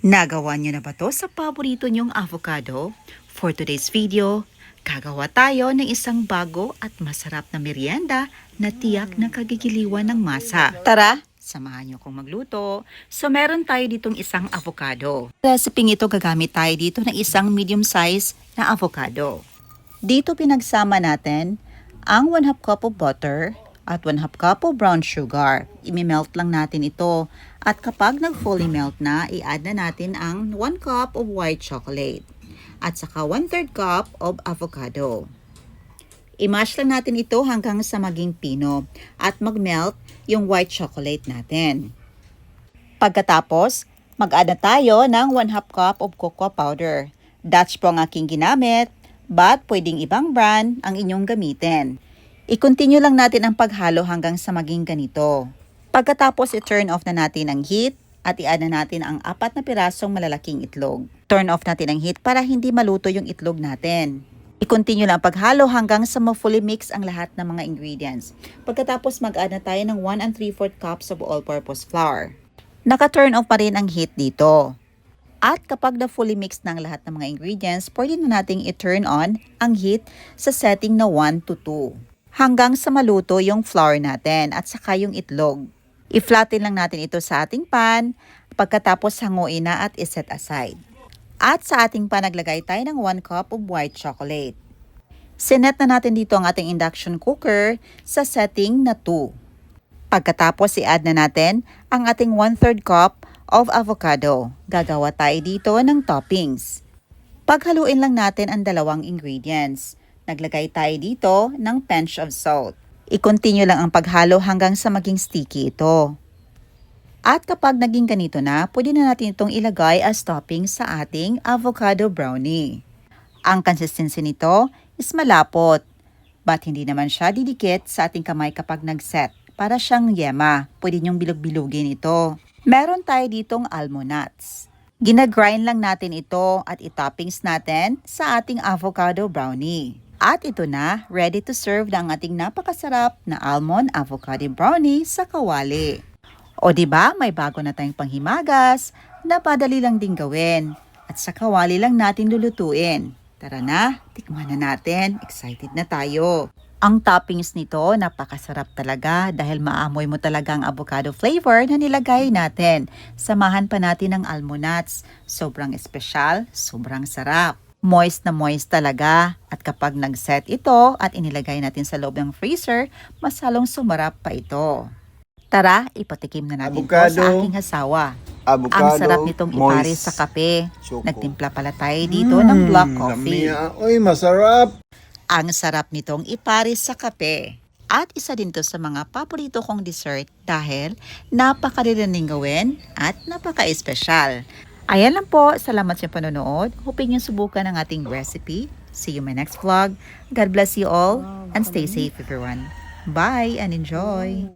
Nagawa niyo na ba to sa paborito niyong avocado? For today's video, gagawa tayo ng isang bago at masarap na merienda na tiyak na kagigiliwan ng masa. Tara, samahan niyo kong magluto. So meron tayo ditong isang avocado. Reseping ito gagamit tayo dito ng isang medium size na avocado. Dito pinagsama natin ang 1/2 cup of butter at 1/2 cup of brown sugar. Imi-melt lang natin ito. At kapag nag-fully melt na, i-add na natin ang 1 cup of white chocolate. At saka 1/3 cup of avocado. I-mash lang natin ito hanggang sa maging pino. At mag-melt yung white chocolate natin. Pagkatapos, mag-add na tayo ng 1/2 cup of cocoa powder. Dutch po ang aking ginamit, but pwedeng ibang brand ang inyong gamitin. I-continue lang natin ang paghalo hanggang sa maging ganito. Pagkatapos, i-turn off na natin ang heat at i-add na natin ang 4 na pirasong malalaking itlog. Turn off natin ang heat para hindi maluto yung itlog natin. I-continue lang ang paghalo hanggang sa ma-fully mix ang lahat ng mga ingredients. Pagkatapos, mag-add na tayo ng 1 3/4 cups of all-purpose flour. Naka-turn off pa rin ang heat dito. At kapag na-fully mix na ang lahat ng mga ingredients, pwede na nating i-turn on ang heat sa setting na 1 to 2. Hanggang sa maluto yung flour natin at saka yung itlog. I-flatten lang natin ito sa ating pan, pagkatapos hanguin na at iset aside. At sa ating pan, naglagay tayo ng 1 cup of white chocolate. Sinet na natin dito ang ating induction cooker sa setting na 2. Pagkatapos, i-add na natin ang ating 1/3 cup of avocado. Gagawa tayo dito ng toppings. Paghaluin lang natin ang dalawang ingredients. Naglagay tayo dito ng pinch of salt. I-continue lang ang paghalo hanggang sa maging sticky ito. At kapag naging ganito na, pwede na natin itong ilagay as topping sa ating avocado brownie. Ang consistency nito is malapot, but hindi naman siya didikit sa ating kamay kapag nag-set. Para siyang yema, pwede niyong bilog-bilugin ito. Meron tayo ditong almond nuts. Ginagrind lang natin ito at i-toppings natin sa ating avocado brownie. At ito na, ready to serve na ang ating napakasarap na almond avocado brownie sa kawali. O diba, may bago na tayong panghimagas na padali lang din gawin. At sa kawali lang natin lulutuin. Tara na, tikman na natin. Excited na tayo. Ang toppings nito, napakasarap talaga dahil maamoy mo talaga ang avocado flavor na nilagay natin. Samahan pa natin ng almond nuts. Sobrang espesyal, sobrang sarap. Moist na moist talaga. At kapag nag-set ito at inilagay natin sa loob ng freezer, mas halong sumarap pa ito. Tara, ipatikim na natin ito sa aking asawa. Ang sarap nitong ipares sa kape. Nagtimpla pala tayo dito ng black coffee. Uy, masarap! Ang sarap nitong ipares sa kape. At isa din to sa mga paborito kong dessert dahil napakadaliling gawin at napaka-espesyal. Ayan lang po, salamat sa panonood. Hoping nyo subukan ang ating recipe. See you in my next vlog. God bless you all and stay safe everyone. Bye and enjoy!